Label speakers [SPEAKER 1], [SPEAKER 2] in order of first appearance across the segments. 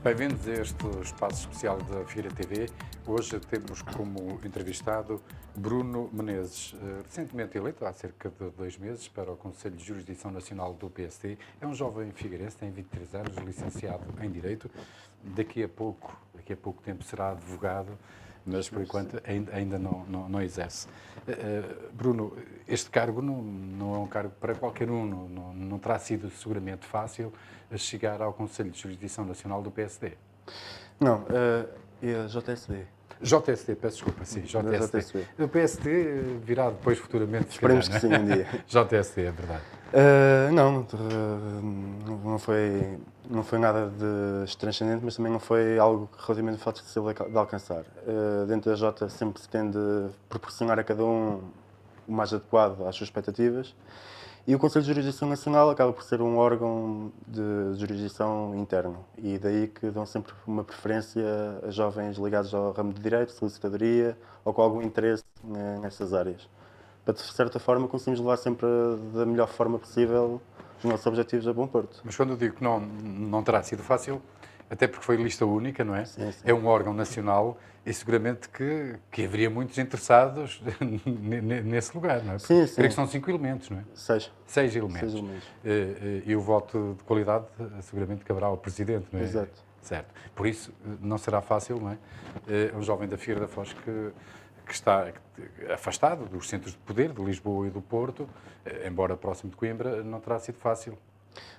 [SPEAKER 1] Bem-vindos a este espaço especial da Fira TV. Hoje temos como entrevistado Bruno Menezes, recentemente eleito, há cerca de 2 meses, para o Conselho de Jurisdição Nacional do PSD. É um jovem figueirense, tem 23 anos, licenciado em Direito. Daqui a pouco tempo será advogado, mas por enquanto ainda não exerce. Bruno, este cargo não é um cargo para qualquer um, não terá sido seguramente fácil chegar ao Conselho de Jurisdição Nacional do PSD.
[SPEAKER 2] Não, é JSD.
[SPEAKER 1] JSD, peço desculpa, sim, JSD. O PSD virá depois futuramente.
[SPEAKER 2] Esperemos que sim, um dia.
[SPEAKER 1] JSD, é verdade.
[SPEAKER 2] Não foi nada de transcendente, mas também não foi algo relativamente fácil de alcançar. Dentro da Jota sempre se tende a proporcionar a cada um o mais adequado às suas expectativas. E o Conselho de Jurisdição Nacional acaba por ser um órgão de jurisdição interno e daí que dão sempre uma preferência a jovens ligados ao ramo de direito, solicitadoria ou com algum interesse nessas áreas. Para, de certa forma, conseguimos levar sempre da melhor forma possível os nossos objetivos a bom porto.
[SPEAKER 1] Mas quando eu digo que não terá sido fácil, até porque foi lista única, não é?
[SPEAKER 2] Sim.
[SPEAKER 1] É um órgão nacional e seguramente que haveria muitos interessados nesse lugar, não é?
[SPEAKER 2] Sim.
[SPEAKER 1] Creio que são 5 elementos, não é?
[SPEAKER 2] 6
[SPEAKER 1] elementos.
[SPEAKER 2] 6 elementos.
[SPEAKER 1] E o voto de qualidade seguramente caberá ao Presidente, não é?
[SPEAKER 2] Exato.
[SPEAKER 1] Certo. Por isso, não será fácil, não é? É um jovem da Figueira da Foz que está afastado dos centros de poder, de Lisboa e do Porto, embora próximo de Coimbra, não terá sido fácil.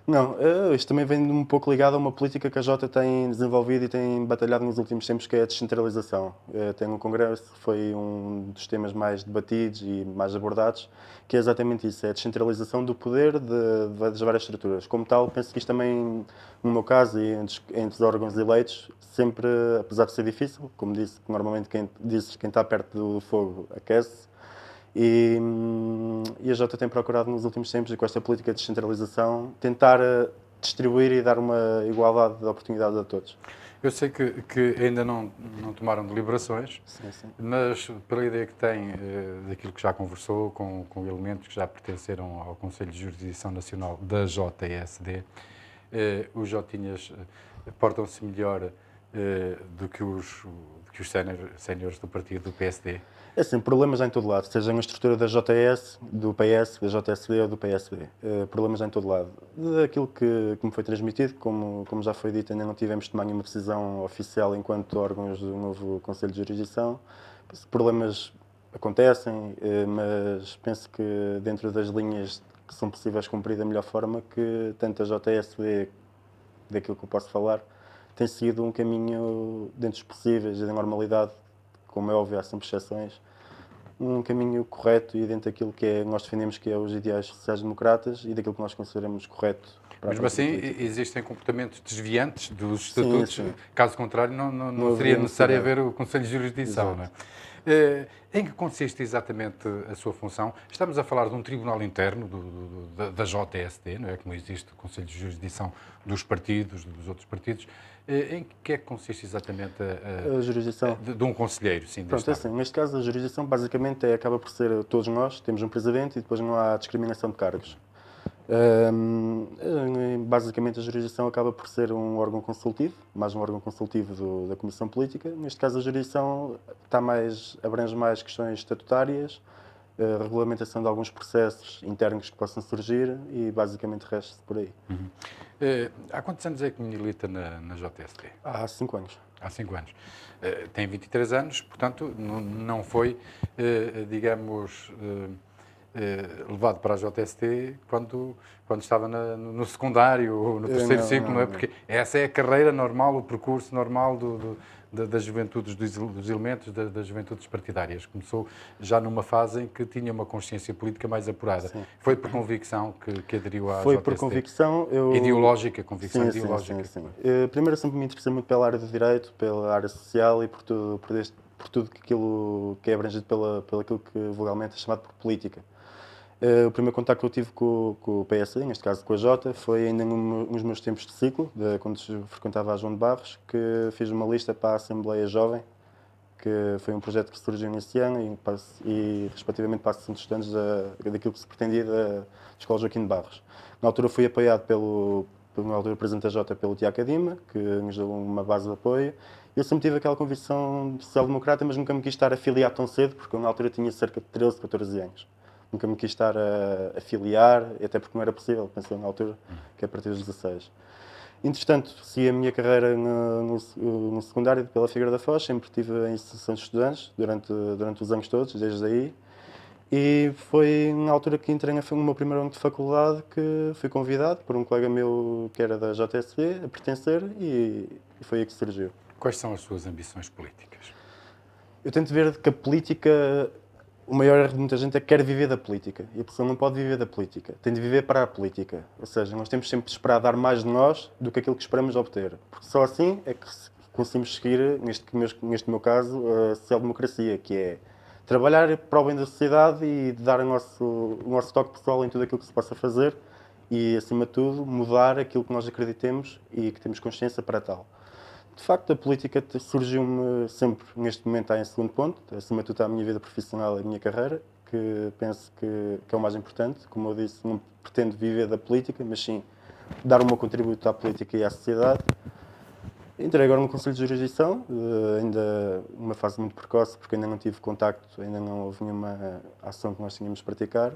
[SPEAKER 2] Não, isto também vem um pouco ligado a uma política que a Jota tem desenvolvido e tem batalhado nos últimos tempos, que é a descentralização. Tem um congresso, foi um dos temas mais debatidos e mais abordados, que é exatamente isso, é a descentralização do poder das várias estruturas. Como tal, penso que isto também, no meu caso e entre os órgãos eleitos, sempre, apesar de ser difícil, como disse, que normalmente quem está perto do fogo aquece, e a Jota tem procurado nos últimos tempos, e com esta política de descentralização, tentar distribuir e dar uma igualdade de oportunidades a todos.
[SPEAKER 1] Eu sei que ainda não tomaram deliberações,
[SPEAKER 2] Sim.
[SPEAKER 1] mas pela ideia que tem daquilo que já conversou com elementos que já pertenceram ao Conselho de Jurisdição Nacional da JSD, os Jotinhas portam-se melhor do que os séniores do partido do PSD.
[SPEAKER 2] É assim, problemas há em todo lado, seja na estrutura da JS, do PS, da JSD ou do PSD. Problemas há em todo lado. Daquilo que me foi transmitido, como já foi dito, ainda não tivemos de tomar nenhuma decisão oficial enquanto órgãos do novo Conselho de Jurisdição. Problemas acontecem, mas penso que dentro das linhas que são possíveis cumprir da melhor forma, que tanto a JSD, daquilo que eu posso falar, tem seguido um caminho dentro dos possíveis e da normalidade. Como é óbvio, há sempre exceções, um caminho correto e dentro daquilo que nós defendemos, que é os ideais sociais-democratas e daquilo que nós consideramos correto.
[SPEAKER 1] Mesmo assim, existem comportamentos desviantes dos estatutos.
[SPEAKER 2] Sim.
[SPEAKER 1] Caso contrário, não seria necessário haver o Conselho de Jurisdição. Não é? Em que consiste exatamente a sua função? Estamos a falar de um tribunal interno da JSD, não é? Como existe o Conselho de Jurisdição dos partidos, dos outros partidos. Em que é que consiste exatamente
[SPEAKER 2] a jurisdição
[SPEAKER 1] de um conselheiro? Sim,
[SPEAKER 2] Pronto, assim, neste caso a jurisdição basicamente acaba por ser todos nós, temos um presidente e depois não há discriminação de cargos. Basicamente a jurisdição acaba por ser um órgão consultivo, mais um órgão consultivo da Comissão Política. Neste caso a jurisdição abrange mais questões estatutárias, regulamentação de alguns processos internos que possam surgir e basicamente resta-se por aí.
[SPEAKER 1] Há quantos anos é que milita na JSD?
[SPEAKER 2] Há 5 anos.
[SPEAKER 1] Há 5 anos. Tem 23 anos, portanto não foi, digamos, levado para a JST quando estava no secundário ou no terceiro ciclo, não é? Porque essa é a carreira normal, o percurso normal das juventudes, dos elementos das juventudes partidárias. Começou já numa fase em que tinha uma consciência política mais apurada.
[SPEAKER 2] Sim.
[SPEAKER 1] Foi por convicção que aderiu à JST?
[SPEAKER 2] Foi por convicção.
[SPEAKER 1] Ideológica, convicção ideológica.
[SPEAKER 2] Sim. Primeiro, eu sempre me interessei muito pela área do direito, pela área social e por tudo aquilo que é abrangido pelo aquilo que vulgarmente é chamado por política. O primeiro contacto que eu tive com o PSD, neste caso com a Jota, foi ainda nos meus tempos de ciclo, quando frequentava a João de Barros, que fiz uma lista para a Assembleia Jovem, que foi um projeto que surgiu nesse ano e respectivamente para a Associação de Estudantes daquilo que se pretendia da Escola Joaquim de Barros. Na altura fui apoiado pelo na altura Presidente da Jota, pelo Tiago Cadima, que nos deu uma base de apoio. Eu sempre tive aquela convicção social-democrata, mas nunca me quis estar afiliado tão cedo, porque eu na altura tinha cerca de 13, 14 anos. Nunca me quis estar a afiliar, até porque não era possível, pensei na altura, que é a partir dos 16. Entretanto, segui a minha carreira no secundário pela Figueira da Foz, sempre estive em associação de estudantes durante os anos todos, desde aí. E foi na altura que entrei no meu primeiro ano de faculdade que fui convidado por um colega meu que era da JSV a pertencer e foi aí que surgiu.
[SPEAKER 1] Quais são as suas ambições políticas?
[SPEAKER 2] Eu tento ver que a política, o maior erro de muita gente é que quer viver da política. E a pessoa não pode viver da política, tem de viver para a política. Ou seja, nós temos sempre de esperar dar mais de nós do que aquilo que esperamos obter. Porque só assim é que conseguimos seguir, neste meu caso, a social-democracia, que é trabalhar para o bem da sociedade e dar o nosso toque pessoal em tudo aquilo que se possa fazer e, acima de tudo, mudar aquilo que nós acreditemos e que temos consciência para tal. De facto, a política surgiu-me sempre, neste momento, está em segundo ponto. Acima de tudo, está a minha vida profissional e a minha carreira, que penso que é o mais importante. Como eu disse, não pretendo viver da política, mas sim dar o meu contributo à política e à sociedade. Entrei agora no Conselho de Jurisdição, ainda numa fase muito precoce, porque ainda não tive contacto, ainda não houve nenhuma ação que nós tínhamos de praticar.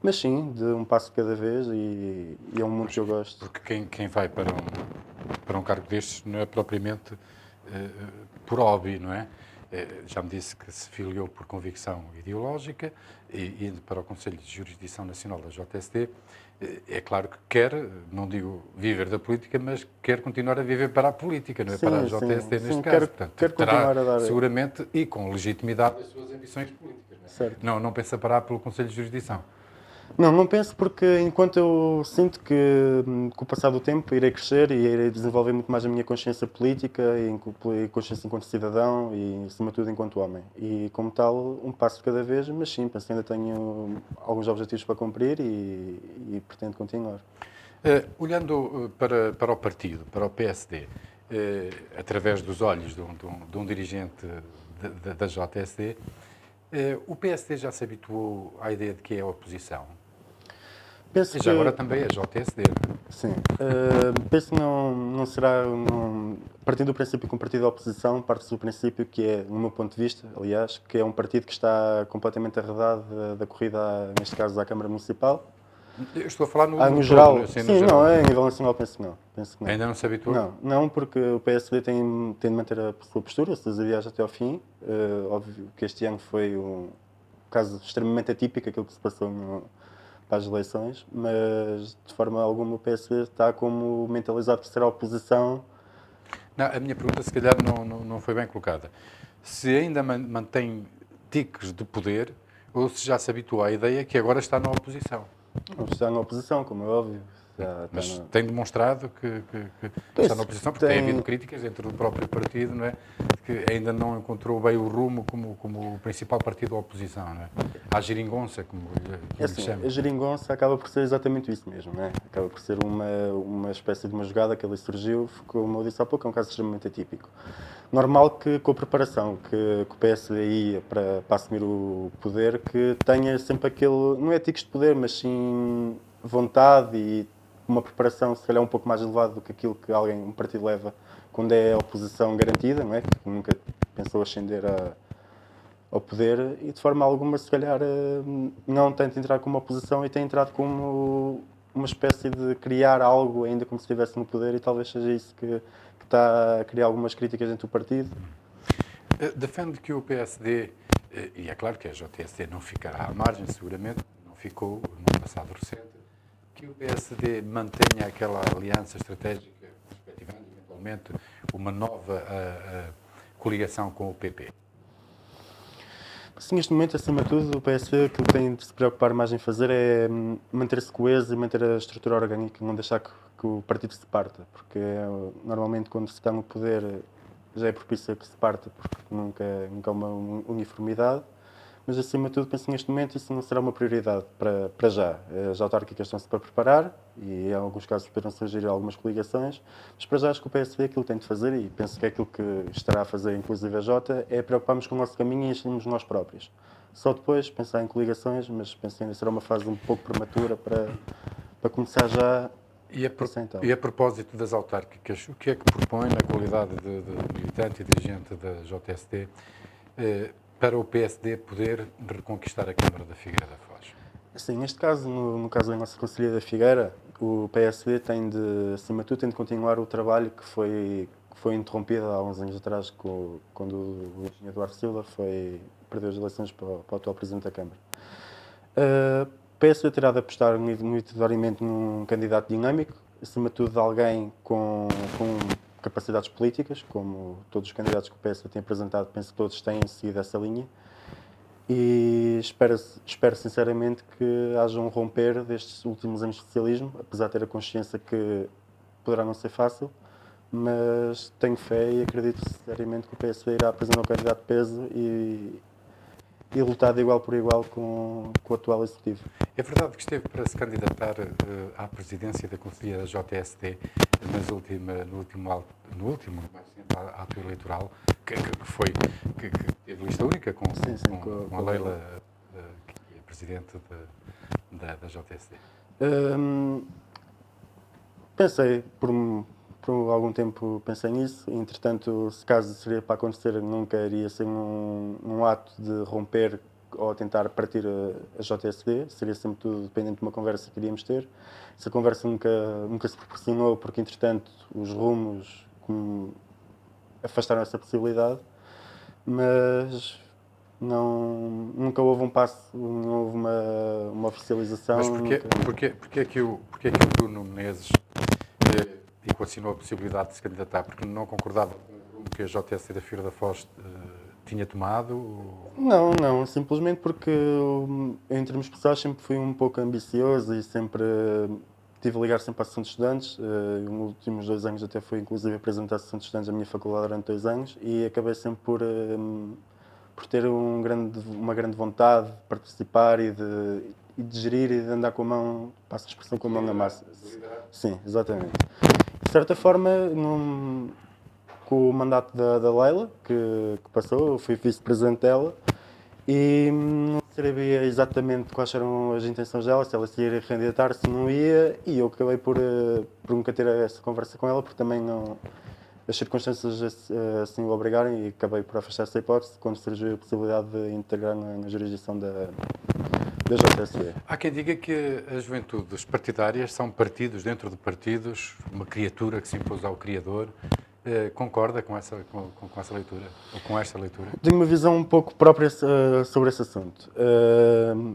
[SPEAKER 2] Mas sim, de um passo de cada vez e é um mundo que eu gosto.
[SPEAKER 1] Porque quem vai para um cargo destes não é propriamente por hobby, não é? Já me disse que se filiou por convicção ideológica e indo para o Conselho de Jurisdição Nacional da JSD, é claro que quer, não digo viver da política, mas quer continuar a viver para a política, não é?
[SPEAKER 2] Sim,
[SPEAKER 1] para a JSD
[SPEAKER 2] sim,
[SPEAKER 1] neste
[SPEAKER 2] sim,
[SPEAKER 1] caso. Portanto,
[SPEAKER 2] quero continuar a dar...
[SPEAKER 1] seguramente e com legitimidade as suas ambições políticas. Não é?
[SPEAKER 2] Certo.
[SPEAKER 1] Não pensa parar pelo Conselho de Jurisdição.
[SPEAKER 2] Não penso porque enquanto eu sinto que com o passar do tempo irei crescer e irei desenvolver muito mais a minha consciência política e consciência enquanto cidadão e acima de tudo enquanto homem. E como tal, um passo de cada vez, mas sim, penso que ainda tenho alguns objetivos para cumprir e pretendo continuar.
[SPEAKER 1] Olhando para o partido, para o PSD, através dos olhos de um dirigente da JSD, o PSD já se habituou à ideia de que é a oposição?
[SPEAKER 2] Penso
[SPEAKER 1] E já agora também é JSD.
[SPEAKER 2] Sim. Penso que não será... partindo do princípio que um partido de oposição parte do princípio que é, no meu ponto de vista, aliás, que é um partido que está completamente arredado da corrida, neste caso, à Câmara Municipal.
[SPEAKER 1] Eu estou a falar no
[SPEAKER 2] No geral,
[SPEAKER 1] todo, assim,
[SPEAKER 2] sim,
[SPEAKER 1] no geral.
[SPEAKER 2] não, é, em nível nacional penso que não.
[SPEAKER 1] Ainda não se habituou?
[SPEAKER 2] Não, porque o PSD tem de manter a sua postura, as suas ideais até ao fim. Óbvio que este ano foi um caso extremamente atípico, aquilo que se passou para as eleições, mas de forma alguma o PSD está como mentalizado que será oposição.
[SPEAKER 1] Não, a minha pergunta, se calhar, não foi bem colocada. Se ainda mantém tiques de poder ou se já se habituou à ideia que agora está na oposição?
[SPEAKER 2] Não está na oposição, como é óbvio.
[SPEAKER 1] Mas tem demonstrado que está na oposição, porque tem havido críticas dentro do próprio partido, não é? Que ainda não encontrou bem o rumo como o principal partido da oposição, não é? À geringonça, como lhe chama.
[SPEAKER 2] A geringonça acaba por ser exatamente isso mesmo, não é? Acaba por ser uma espécie de uma jogada que ali surgiu, como eu disse há pouco, é um caso extremamente atípico. Normal que com a preparação que o PSD ia para assumir o poder, que tenha sempre aquele, não é tiques de poder, mas sim vontade e uma preparação se calhar um pouco mais elevada do que aquilo que um partido leva quando é a oposição garantida, não é? Que nunca pensou ascender ao poder e de forma alguma se calhar não tenta entrar como oposição e tem entrado como uma espécie de criar algo ainda como se estivesse no poder e talvez seja isso que está a criar algumas críticas dentro do partido.
[SPEAKER 1] Defende que o PSD, e é claro que a JSD não ficará à margem, seguramente, não ficou no passado recente, que o PSD mantenha aquela aliança estratégica, perspectivando eventualmente uma nova coligação com o PP?
[SPEAKER 2] Sim, neste momento, acima de tudo, o PSD aquilo que tem de se preocupar mais em fazer é manter-se coeso e manter a estrutura orgânica, não deixar que o partido se parta, porque normalmente quando se está no poder já é propício a que se parta, porque nunca há uma uniformidade. Mas, acima de tudo, penso neste momento isso não será uma prioridade para já. As autárquicas estão-se para preparar e, em alguns casos, poderão surgir algumas coligações. Mas, para já, acho que o PSD aquilo que tem de fazer, e penso que é aquilo que estará a fazer, inclusive a Jota, é preocuparmos com o nosso caminho e enchermos nós próprios. Só depois pensar em coligações, mas penso que ainda será uma fase um pouco prematura para começar já
[SPEAKER 1] E a propósito das autárquicas, o que é que propõe na qualidade de militante e dirigente da JSD para o PSD poder reconquistar a Câmara da Figueira da Foz?
[SPEAKER 2] Sim, neste caso, no caso da nossa Conselhia da Figueira, o PSD tem de, acima de tudo, tem de continuar o trabalho que foi interrompido há uns anos atrás, quando o engenheiro Eduardo Silva perdeu as eleições para o atual Presidente da Câmara. O PSD terá de apostar maioritariamente num candidato dinâmico, acima de tudo de alguém com capacidades políticas, como todos os candidatos que o PSD tem apresentado, penso que todos têm seguido essa linha. E espero sinceramente que haja um romper destes últimos anos de socialismo, apesar de ter a consciência que poderá não ser fácil, mas tenho fé e acredito sinceramente que o PSD irá apresentar um candidato de peso e lutar de igual por igual com o atual Executivo.
[SPEAKER 1] É verdade que esteve para se candidatar à presidência da Conselhia da JSD no último ato eleitoral, que teve lista única com a Leila, que é presidente da JSD.
[SPEAKER 2] Pensei, por algum tempo pensei nisso, entretanto, se caso seria para acontecer, nunca iria ser um ato de romper ou tentar partir a JSD, seria sempre tudo dependente de uma conversa que iríamos ter. Essa conversa nunca se proporcionou porque, entretanto, os rumos afastaram essa possibilidade, mas nunca houve um passo, não houve uma oficialização.
[SPEAKER 1] Mas porquê é que o Bruno Menezes equacionou a possibilidade de se candidatar? Porque não concordava com o rumo que a JSD da Figueira da Foz tinha tomado?
[SPEAKER 2] Não, simplesmente porque em termos pessoais sempre fui um pouco ambicioso e sempre tive a ligar sempre à Associação de Estudantes. Nos últimos 2 anos até fui inclusive apresentar a Associação de Estudantes da minha faculdade durante 2 anos e acabei sempre por ter uma grande vontade de participar e de gerir e de andar com a mão, passo a expressão, com a mão na massa. Sim, exatamente. De certa forma, com o mandato da Leila, que passou, eu fui vice-presidente dela e não sabia exatamente quais eram as intenções dela, se ela se ia candidatar, se não ia, e eu acabei por nunca ter essa conversa com ela, porque também as circunstâncias assim o obrigarem, e acabei por afastar essa hipótese quando surgiu a possibilidade de integrar na jurisdição da JSD.
[SPEAKER 1] Há quem diga que as juventudes partidárias são partidos dentro de partidos, uma criatura que se impôs ao Criador. Concorda com essa leitura, ou com esta leitura?
[SPEAKER 2] Tenho uma visão um pouco própria sobre esse assunto.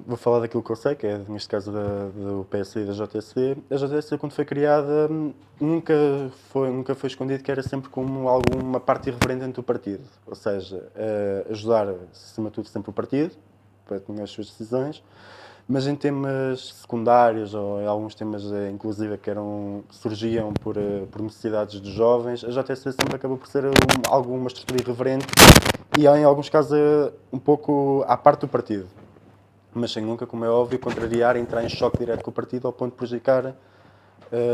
[SPEAKER 2] Vou falar daquilo que eu sei, que é, neste caso, do PSD e da JSD. A JSD, quando foi criada, nunca foi escondido que era sempre como uma parte irreverente dentro do partido. Ou seja, ajudar, acima de tudo, sempre o partido, para tomar as suas decisões, mas em temas secundários ou em alguns temas, inclusive, que surgiam por necessidades dos jovens, a JSD sempre acabou por ser uma estrutura irreverente e, em alguns casos, um pouco à parte do partido. Mas sem nunca, como é óbvio, contrariar, entrar em choque direto com o partido ao ponto de prejudicar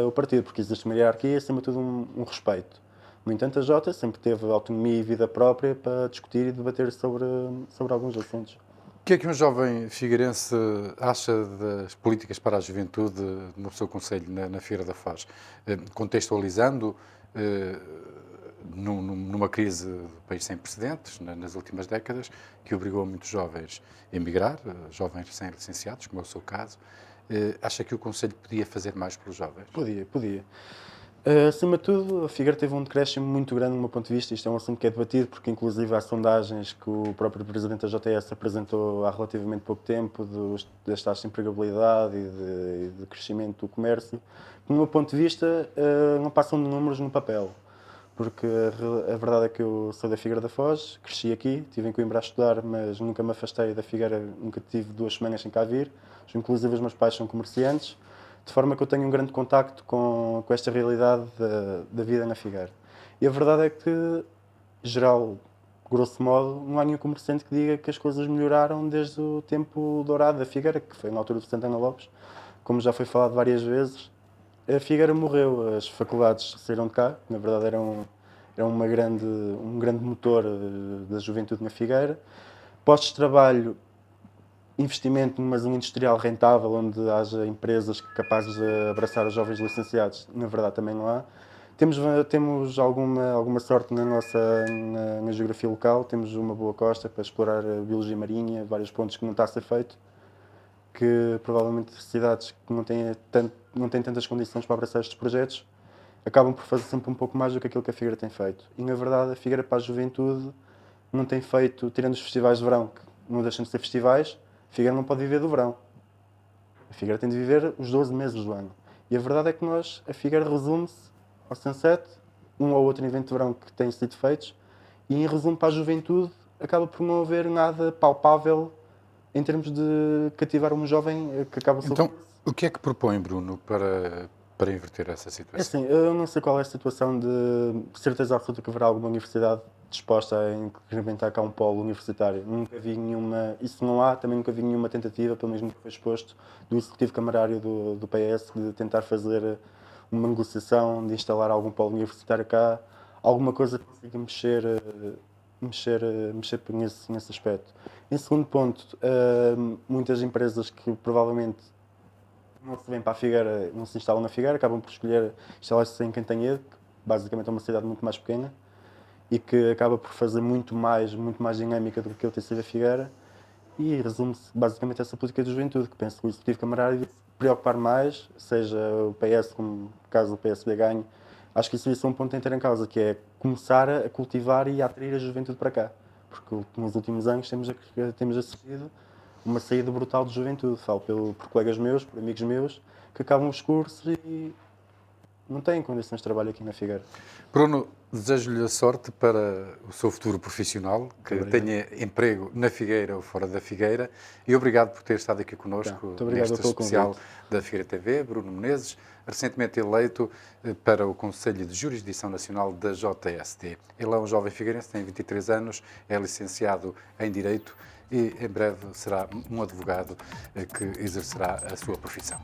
[SPEAKER 2] o partido, porque existe uma hierarquia e, acima de tudo, um respeito. No entanto, a Jota sempre teve autonomia e vida própria para discutir e debater sobre alguns assuntos.
[SPEAKER 1] O que é que um jovem figueirense acha das políticas para a juventude no seu concelho, na Figueira da Foz? Contextualizando, numa crise do país sem precedentes, nas últimas décadas, que obrigou muitos jovens a emigrar, jovens recém-licenciados, como é o seu caso, acha que o concelho podia fazer mais pelos jovens?
[SPEAKER 2] Podia. Acima de tudo, a Figueira teve um decréscimo muito grande, do meu ponto de vista. Isto é um assunto que é debatido, porque inclusive há sondagens que o próprio Presidente da JS apresentou há relativamente pouco tempo, das taxas de empregabilidade e de crescimento do comércio. Do meu ponto de vista, não passam de números no papel, porque a verdade é que eu sou da Figueira da Foz, cresci aqui, estive em Coimbra a estudar, mas nunca me afastei da Figueira, nunca tive 2 semanas sem cá vir. Inclusive os meus pais são comerciantes, de forma que eu tenho um grande contacto com esta realidade da vida na Figueira. E a verdade é que, geral, grosso modo, não há nenhum comerciante que diga que as coisas melhoraram desde o tempo dourado da Figueira, que foi na altura do Santana Lopes. Como já foi falado várias vezes, a Figueira morreu, as faculdades saíram de cá, na verdade eram um grande motor da juventude na Figueira. Postos de trabalho investimento numa zona industrial rentável, onde haja empresas capazes de abraçar os jovens licenciados, na verdade também não há. Temos alguma sorte na geografia local, temos uma boa costa para explorar a biologia marinha, vários pontos que não está a ser feito, que provavelmente cidades que não têm tantas condições para abraçar estes projetos acabam por fazer sempre um pouco mais do que aquilo que a Figueira tem feito. E na verdade a Figueira para a juventude não tem feito, tirando os festivais de verão, que não deixam de ser festivais, a Figueira não pode viver do verão. A Figueira tem de viver os 12 meses do ano. E a verdade é que a Figueira resume-se ao Sunset, um ou outro evento de verão que têm sido feitos, e em resumo para a juventude acaba por não haver nada palpável em termos de cativar um jovem que acaba
[SPEAKER 1] Então, o que é que propõe, Bruno, para inverter essa
[SPEAKER 2] É
[SPEAKER 1] situação?
[SPEAKER 2] assim, eu não sei qual é a situação de certeza absoluta que haverá alguma universidade disposta a incrementar cá um polo universitário. Nunca vi nenhuma, isso não há, também nunca vi nenhuma tentativa, pelo mesmo que foi exposto, do Executivo Camarário do PS, de tentar fazer uma negociação, de instalar algum polo universitário cá, alguma coisa que consiga mexer nesse aspecto. Em segundo ponto, muitas empresas que provavelmente não se vêm para a Figueira, não se instalam na Figueira, acabam por escolher instalar-se em Cantanhede, que basicamente é uma cidade muito mais pequena e que acaba por fazer muito mais dinâmica do que aquilo tem sido a Figueira. E resume-se basicamente a essa política de juventude, que penso que o Executivo Camarário devia se preocupar mais, seja o PS, como caso o PSD ganhe. Acho que isso devia ser um ponto a ter em causa, que é começar a cultivar e a atrair a juventude para cá. Porque nos últimos anos temos assistido uma saída brutal de juventude. Falo por colegas meus, por amigos meus, que acabam os cursos e não têm condições de trabalho aqui na Figueira.
[SPEAKER 1] Bruno, desejo-lhe a sorte para o seu futuro profissional, que tenha emprego na Figueira ou fora da Figueira, e obrigado por ter estado aqui connosco
[SPEAKER 2] Muito obrigado
[SPEAKER 1] neste
[SPEAKER 2] pelo
[SPEAKER 1] especial
[SPEAKER 2] convite.
[SPEAKER 1] da Figueira TV. Bruno Menezes, recentemente eleito para o Conselho de Jurisdição Nacional da JST. Ele é um jovem figueirense, tem 23 anos, é licenciado em Direito e em breve será um advogado que exercerá a sua profissão.